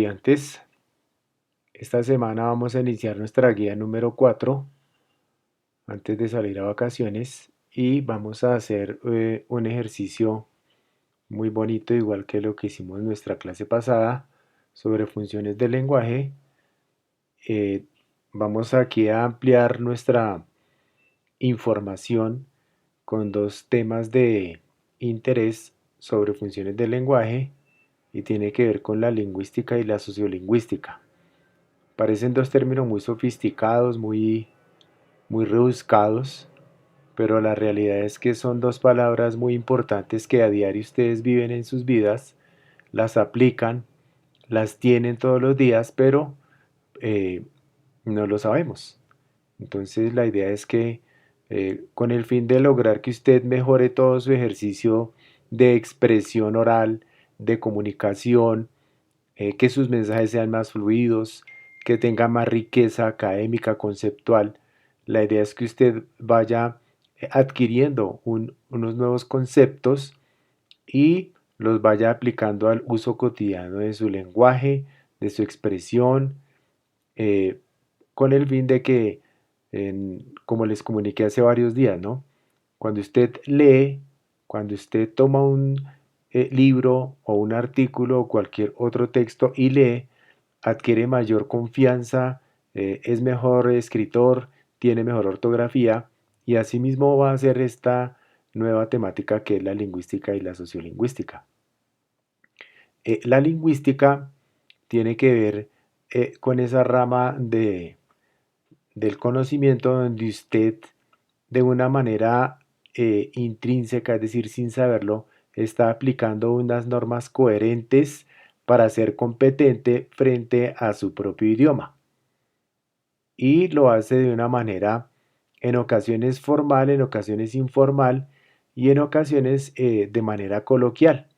Estudiantes, esta semana vamos a iniciar nuestra guía número 4 antes de salir a vacaciones y vamos a hacer un ejercicio muy bonito, igual que lo que hicimos en nuestra clase pasada sobre funciones del lenguaje. Eh, Vamos aquí a ampliar nuestra información con dos temas de interés sobre funciones del lenguaje y tiene que ver con la lingüística y la sociolingüística. Parecen dos términos muy sofisticados, muy rebuscados, pero la realidad es que son dos palabras muy importantes que a diario ustedes viven en sus vidas, las aplican, las tienen todos los días, pero eh, no lo sabemos. Entonces la idea es que con el fin de lograr que usted mejore todo su ejercicio de expresión oral, de comunicación, que sus mensajes sean más fluidos, que tenga más riqueza académica, conceptual. La idea es que usted vaya adquiriendo unos nuevos conceptos y los vaya aplicando al uso cotidiano de su lenguaje, de su expresión, eh, con el fin de que, como les comuniqué hace varios días, ¿no? Cuando usted lee, cuando usted toma un libro o un artículo o cualquier otro texto y lee, adquiere mayor confianza, es mejor escritor, tiene mejor ortografía y asimismo va a ser esta nueva temática que es la lingüística y la sociolingüística. La lingüística tiene que ver con esa rama del conocimiento donde usted de una manera intrínseca, es decir, sin saberlo, está aplicando unas normas coherentes para ser competente frente a su propio idioma. Y lo hace de una manera en ocasiones formal, en ocasiones informal y en ocasiones de manera coloquial,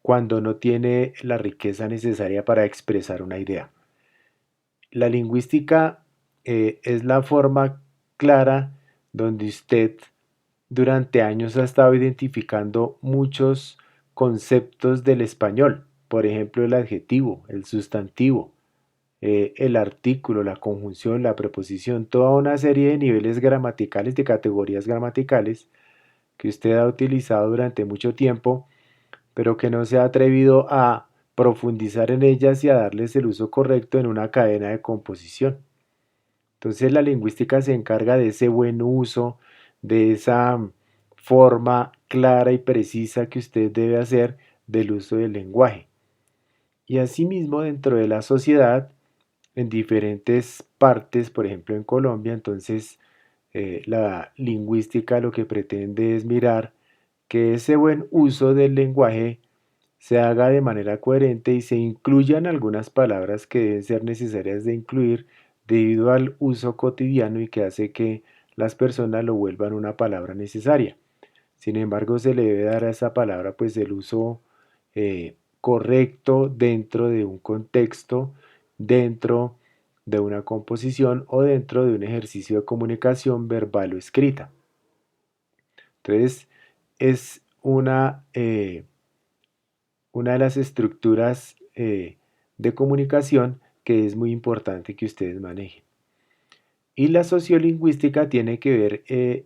cuando no tiene la riqueza necesaria para expresar una idea. La lingüística es la forma clara donde usted durante años ha estado identificando muchos conceptos del español, por ejemplo el adjetivo, el sustantivo, el artículo, la conjunción, la preposición, toda una serie de niveles gramaticales, de categorías gramaticales que usted ha utilizado durante mucho tiempo, pero que no se ha atrevido a profundizar en ellas y a darles el uso correcto en una cadena de composición. Entonces la lingüística se encarga de ese buen uso, de esa forma clara y precisa que usted debe hacer del uso del lenguaje. Y asimismo dentro de la sociedad, en diferentes partes, por ejemplo en Colombia, entonces la lingüística lo que pretende es mirar que ese buen uso del lenguaje se haga de manera coherente y se incluyan algunas palabras que deben ser necesarias de incluir debido al uso cotidiano y que hace que las personas lo vuelvan una palabra necesaria. Sin embargo, se le debe dar a esa palabra pues el uso correcto dentro de un contexto, dentro de una composición o dentro de un ejercicio de comunicación verbal o escrita. Entonces, es una de las estructuras de comunicación que es muy importante que ustedes manejen. Y la sociolingüística tiene que ver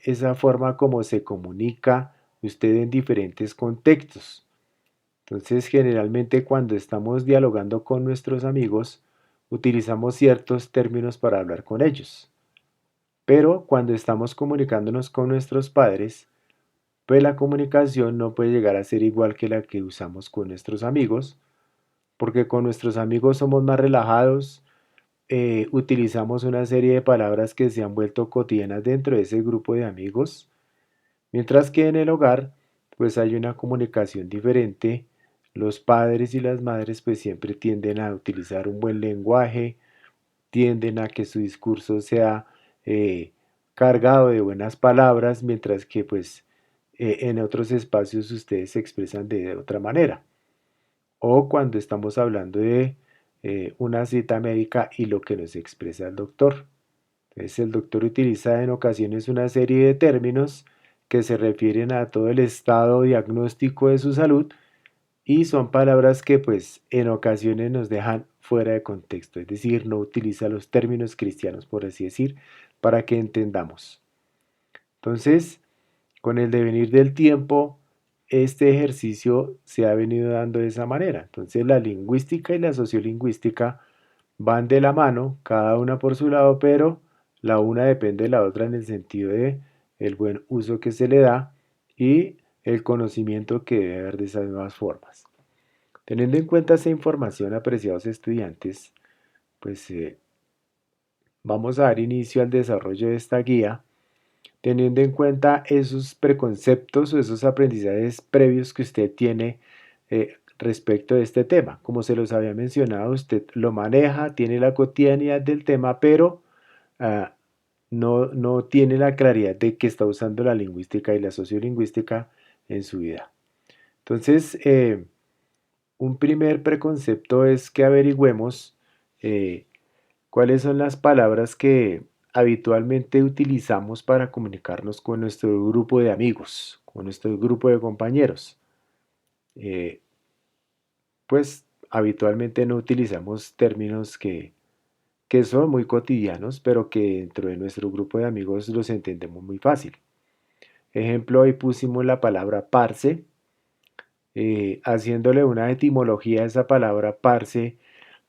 esa forma como se comunica usted en diferentes contextos. Entonces, generalmente cuando estamos dialogando con nuestros amigos, utilizamos ciertos términos para hablar con ellos. Pero cuando estamos comunicándonos con nuestros padres, pues la comunicación no puede llegar a ser igual que la que usamos con nuestros amigos, porque con nuestros amigos somos más relajados, utilizamos una serie de palabras que se han vuelto cotidianas dentro de ese grupo de amigos, mientras que en el hogar pues hay una comunicación diferente. Los padres y las madres pues siempre tienden a utilizar un buen lenguaje, tienden a que su discurso sea eh, cargado de buenas palabras, mientras que pues en otros espacios ustedes se expresan de otra manera. O cuando estamos hablando de una cita médica y lo que nos expresa el doctor. Entonces el doctor utiliza en ocasiones una serie de términos que se refieren a todo el estado diagnóstico de su salud y son palabras que pues en ocasiones nos dejan fuera de contexto, es decir, no utiliza los términos cristianos, por así decir, para que entendamos. Entonces, con el devenir del tiempo, este ejercicio se ha venido dando de esa manera. Entonces, la lingüística y la sociolingüística van de la mano, cada una por su lado, pero la una depende de la otra en el sentido de el buen uso que se le da y el conocimiento que debe haber de esas nuevas formas. Teniendo en cuenta esa información, apreciados estudiantes, pues vamos a dar inicio al desarrollo de esta guía, teniendo en cuenta esos preconceptos o esos aprendizajes previos que usted tiene respecto de este tema. Como se los había mencionado, usted lo maneja, tiene la cotidianidad del tema, pero ah, no tiene la claridad de que está usando la lingüística y la sociolingüística en su vida. Entonces, un primer preconcepto es que averigüemos eh, cuáles son las palabras que habitualmente utilizamos para comunicarnos con nuestro grupo de amigos, con nuestro grupo de compañeros. Eh, pues habitualmente no utilizamos términos que son muy cotidianos, pero que dentro de nuestro grupo de amigos los entendemos muy fácil. Ejemplo, ahí pusimos la palabra parce, haciéndole una etimología a esa palabra parce,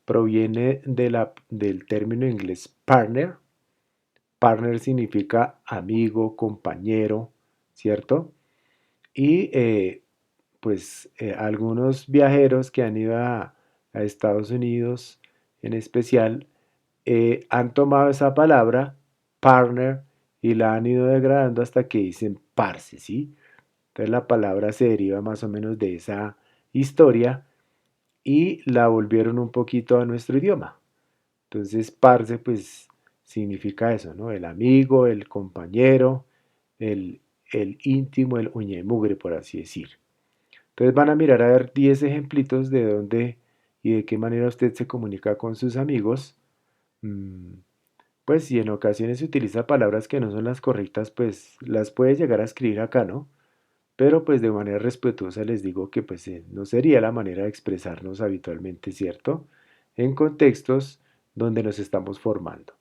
proviene del término inglés partner. Partner significa amigo, compañero, ¿cierto? Y pues algunos viajeros que han ido a Estados Unidos en especial han tomado esa palabra, partner, y la han ido degradando hasta que dicen parce, ¿sí? Entonces la palabra se deriva más o menos de esa historia y la volvieron un poquito a nuestro idioma. Entonces, parce, pues significa eso, ¿no? El amigo, el compañero, el, el íntimo, el uña y mugre, por así decir. Entonces van a mirar a ver 10 ejemplitos de dónde y de qué manera usted se comunica con sus amigos. Mm, Pues si en ocasiones se utiliza palabras que no son las correctas, pues las puede llegar a escribir acá, ¿no? Pero pues de manera respetuosa les digo que pues no sería la manera de expresarnos habitualmente, ¿cierto? En contextos donde nos estamos formando.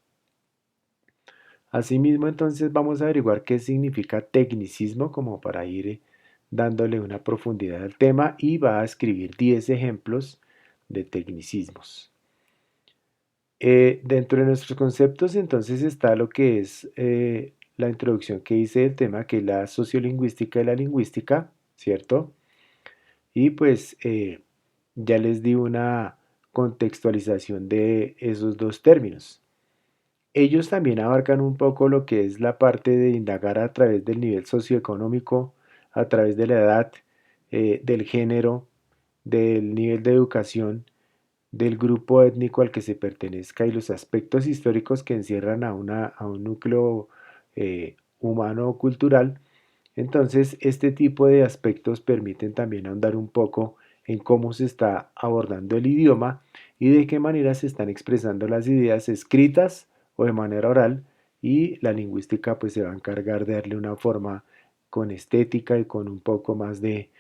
Asimismo, entonces vamos a averiguar qué significa tecnicismo como para ir dándole una profundidad al tema y va a escribir 10 ejemplos de tecnicismos. Dentro de nuestros conceptos entonces está lo que es la introducción que hice del tema, que es la sociolingüística y la lingüística, ¿cierto? Y pues ya les di una contextualización de esos dos términos. Ellos también abarcan un poco lo que es la parte de indagar a través del nivel socioeconómico, a través de la edad, del género, del nivel de educación, del grupo étnico al que se pertenezca y los aspectos históricos que encierran a un núcleo humano o cultural. Entonces, este tipo de aspectos permiten también ahondar un poco en cómo se está abordando el idioma y de qué manera se están expresando las ideas escritas o de manera oral, y la lingüística pues se va a encargar de darle una forma con estética y con un poco más de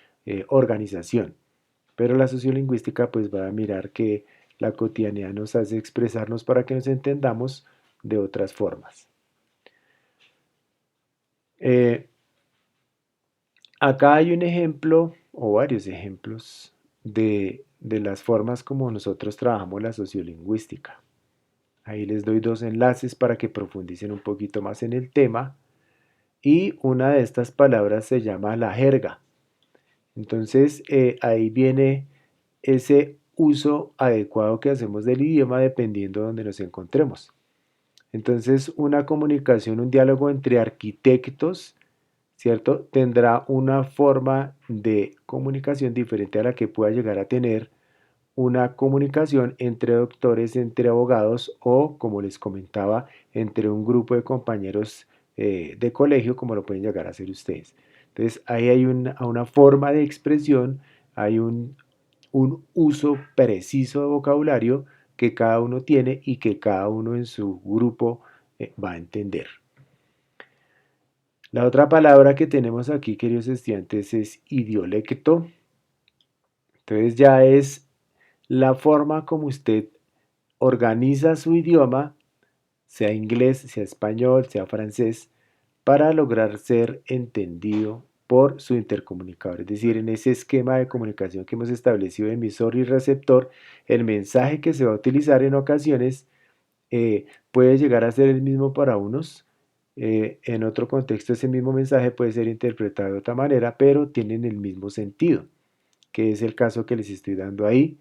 organización. Pero la sociolingüística pues va a mirar que la cotidianidad nos hace expresarnos para que nos entendamos de otras formas. Eh, Acá hay un ejemplo o varios ejemplos de las formas como nosotros trabajamos la sociolingüística. Ahí les doy dos enlaces para que profundicen un poquito más en el tema. Y una de estas palabras se llama la jerga. Entonces ahí viene ese uso adecuado que hacemos del idioma dependiendo de donde nos encontremos. Entonces una comunicación, un diálogo entre arquitectos, ¿cierto? Tendrá una forma de comunicación diferente a la que pueda llegar a tener una comunicación entre doctores, entre abogados o, como les comentaba, entre un grupo de compañeros de colegio, como lo pueden llegar a hacer ustedes. Entonces, ahí hay una forma de expresión, hay un uso preciso de vocabulario que cada uno tiene y que cada uno en su grupo va a entender. La otra palabra que tenemos aquí, queridos estudiantes, es idiolecto. Entonces ya es la forma como usted organiza su idioma, sea inglés, sea español, sea francés, para lograr ser entendido por su intercomunicador. Es decir, en ese esquema de comunicación que hemos establecido de emisor y receptor, el mensaje que se va a utilizar en ocasiones puede llegar a ser el mismo para unos. En otro contexto, ese mismo mensaje puede ser interpretado de otra manera, pero tienen el mismo sentido, que es el caso que les estoy dando ahí.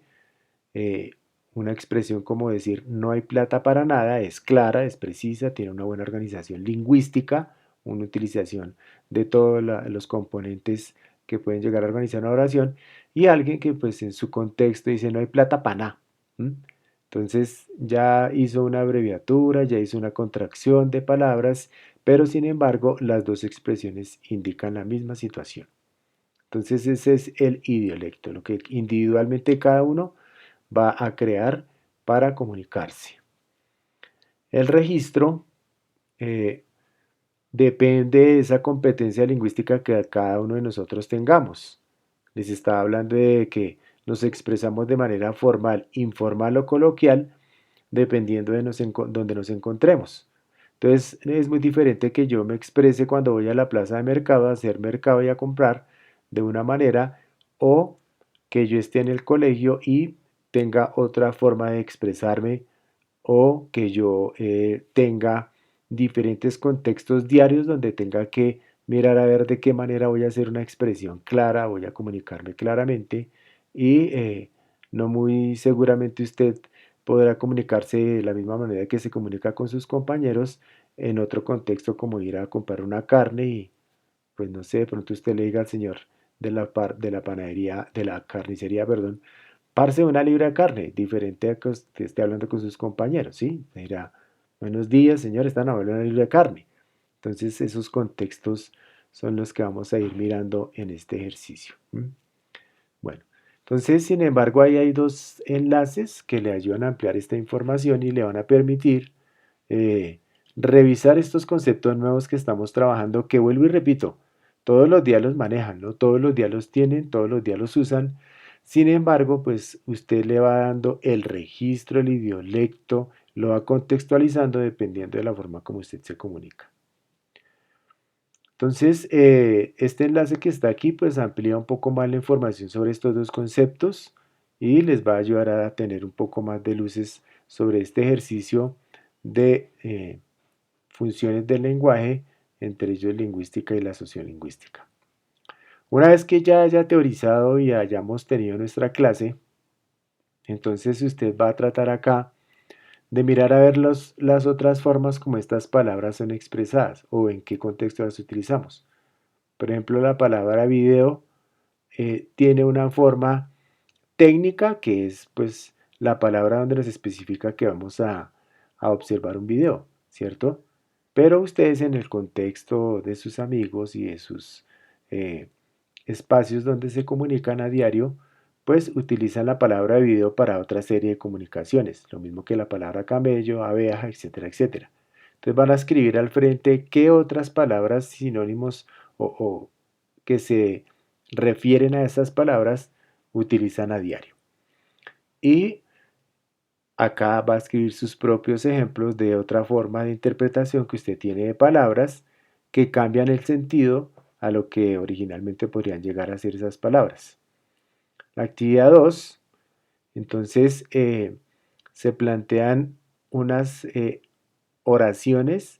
Eh, una expresión como decir no hay plata para nada es clara, es precisa, tiene una buena organización lingüística, una utilización de todos los componentes que pueden llegar a organizar una oración, y alguien que pues en su contexto dice no hay plata para nada. Entonces ya hizo una abreviatura, ya hizo una contracción de palabras, pero sin embargo las dos expresiones indican la misma situación. Entonces ese es el idiolecto, lo que individualmente cada uno va a crear para comunicarse. El registro eh, depende de esa competencia lingüística que cada uno de nosotros tengamos. Les estaba hablando de que nos expresamos de manera formal, informal o coloquial, dependiendo de donde nos encontremos. Entonces es muy diferente que yo me exprese cuando voy a la plaza de mercado a hacer mercado y a comprar de una manera, o que yo esté en el colegio y tenga otra forma de expresarme, o que yo tenga diferentes contextos diarios donde tenga que mirar a ver de qué manera voy a hacer una expresión clara, voy a comunicarme claramente, y no muy seguramente usted podrá comunicarse de la misma manera que se comunica con sus compañeros en otro contexto, como ir a comprar una carne y pues no sé, de pronto usted le diga al señor de la panadería, de la carnicería, perdón, parce una libra de carne, diferente a que usted esté hablando con sus compañeros, ¿sí? Le dirá, buenos días, señor, están hablando de una libra de carne. Entonces, esos contextos son los que vamos a ir mirando en este ejercicio. Bueno, entonces, sin embargo, ahí hay dos enlaces que le ayudan a ampliar esta información y le van a permitir eh, revisar estos conceptos nuevos que estamos trabajando, que vuelvo y repito, todos los días los manejan, ¿no? Todos los días los tienen, todos los días los usan. Sin embargo, pues usted le va dando el registro, el idiolecto, lo va contextualizando dependiendo de la forma como usted se comunica. Entonces, este enlace que está aquí, pues amplía un poco más la información sobre estos dos conceptos y les va a ayudar a tener un poco más de luces sobre este ejercicio de funciones del lenguaje, entre ellos lingüística y la sociolingüística. Una vez que ya haya teorizado y hayamos tenido nuestra clase, entonces usted va a tratar acá de mirar a ver las otras formas como estas palabras son expresadas o en qué contexto las utilizamos. Por ejemplo, la palabra video tiene una forma técnica que es pues la palabra donde nos especifica que vamos a observar un video, ¿cierto? Pero ustedes en el contexto de sus amigos y de sus eh, espacios donde se comunican a diario, pues utilizan la palabra video para otra serie de comunicaciones, lo mismo que la palabra camello, abeja, etcétera, etcétera. Entonces van a escribir al frente qué otras palabras sinónimos o que se refieren a esas palabras utilizan a diario. Y acá va a escribir sus propios ejemplos de otra forma de interpretación que usted tiene de palabras que cambian el sentido a lo que originalmente podrían llegar a ser esas palabras. La actividad 2, entonces se plantean unas oraciones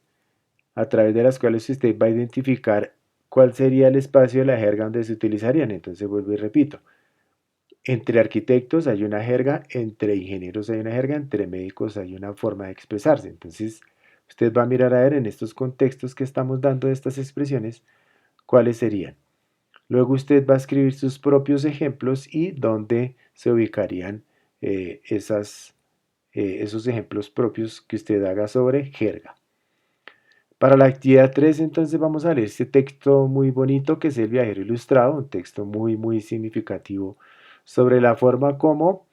a través de las cuales usted va a identificar cuál sería el espacio de la jerga donde se utilizarían. Entonces vuelvo y repito, entre arquitectos hay una jerga, entre ingenieros hay una jerga, entre médicos hay una forma de expresarse. Entonces, usted va a mirar a ver en estos contextos que estamos dando de estas expresiones, cuáles serían. Luego usted va a escribir sus propios ejemplos y dónde se ubicarían esos ejemplos propios que usted haga sobre jerga. Para la actividad 3, entonces vamos a leer este texto muy bonito que es El viajero ilustrado, un texto muy, muy significativo sobre la forma como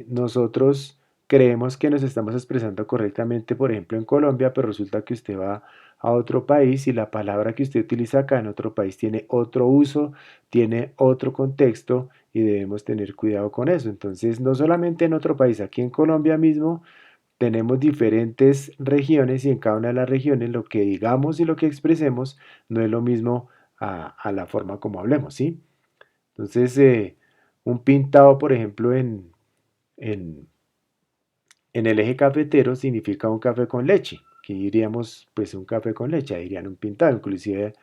nosotros creemos que nos estamos expresando correctamente, por ejemplo, en Colombia, pero resulta que usted va a otro país y la palabra que usted utiliza acá en otro país tiene otro uso, tiene otro contexto y debemos tener cuidado con eso. Entonces, no solamente en otro país, aquí en Colombia mismo tenemos diferentes regiones y en cada una de las regiones lo que digamos y lo que expresemos no es lo mismo a la forma como hablemos, ¿sí? Entonces, un pintado, por ejemplo, en, en el eje cafetero significa un café con leche. Que diríamos, pues un café con leche, dirían un pintado. Inclusive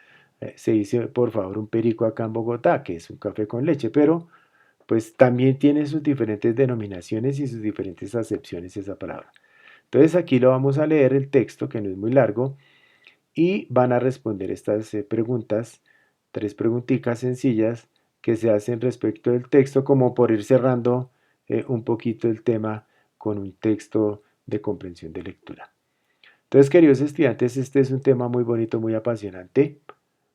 se dice, por favor, un perico acá en Bogotá, que es un café con leche, pero pues también tiene sus diferentes denominaciones y sus diferentes acepciones esa palabra. Entonces aquí lo vamos a leer el texto, que no es muy largo, y van a responder estas preguntas, tres preguntitas sencillas que se hacen respecto del texto, como por ir cerrando un poquito el tema con un texto de comprensión de lectura. Entonces, queridos estudiantes, este es un tema muy bonito, muy apasionante.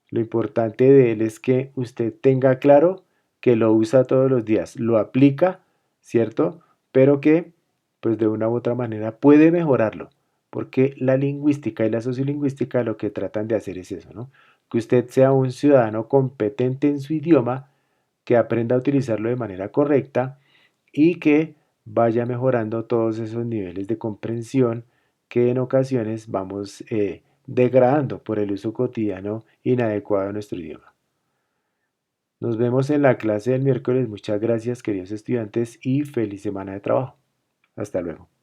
Lo importante de él es que usted tenga claro que lo usa todos los días, lo aplica, ¿cierto? Pero que, pues de una u otra manera, puede mejorarlo, porque la lingüística y la sociolingüística lo que tratan de hacer es eso, ¿no? Que usted sea un ciudadano competente en su idioma, que aprenda a utilizarlo de manera correcta y que vaya mejorando todos esos niveles de comprensión que en ocasiones vamos degradando por el uso cotidiano inadecuado de nuestro idioma. Nos vemos en la clase del miércoles. Muchas gracias, queridos estudiantes, y feliz semana de trabajo. Hasta luego.